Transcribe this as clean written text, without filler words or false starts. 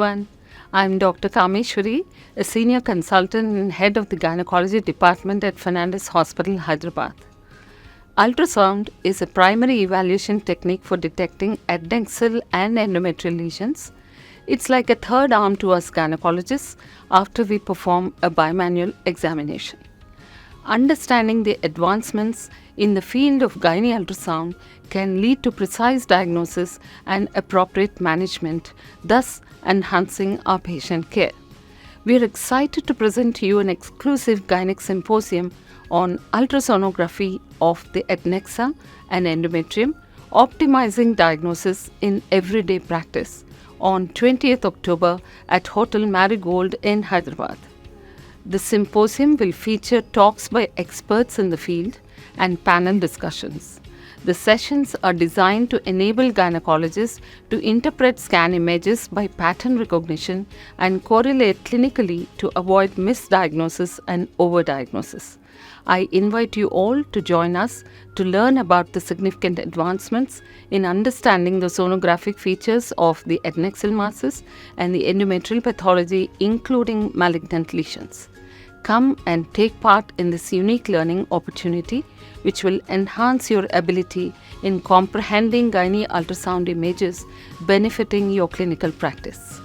everyone. I'm Dr. Kameswari, a senior consultant and head of the gynecology department at Fernandez Hospital, Hyderabad. Ultrasound is a primary evaluation technique for detecting adnexal and endometrial lesions. It's like a third arm to us gynecologists after we perform a bimanual examination. Understanding the advancements in the field of gynae ultrasound can lead to precise diagnosis and appropriate management, thus enhancing our patient care. We are excited to present to you an exclusive Gynaec Symposium on ultrasonography of the adnexa and endometrium, optimizing diagnosis in everyday practice on 20th October at Hotel Marigold in Hyderabad. The symposium will feature talks by experts in the field and panel discussions. The sessions are designed to enable gynecologists to interpret scan images by pattern recognition and correlate clinically to avoid misdiagnosis and overdiagnosis. I invite you all to join us to learn about the significant advancements in understanding the sonographic features of the adnexal masses and the endometrial pathology, including malignant lesions. Come and take part in this unique learning opportunity, which will enhance your ability in comprehending gynae ultrasound images, benefiting your clinical practice.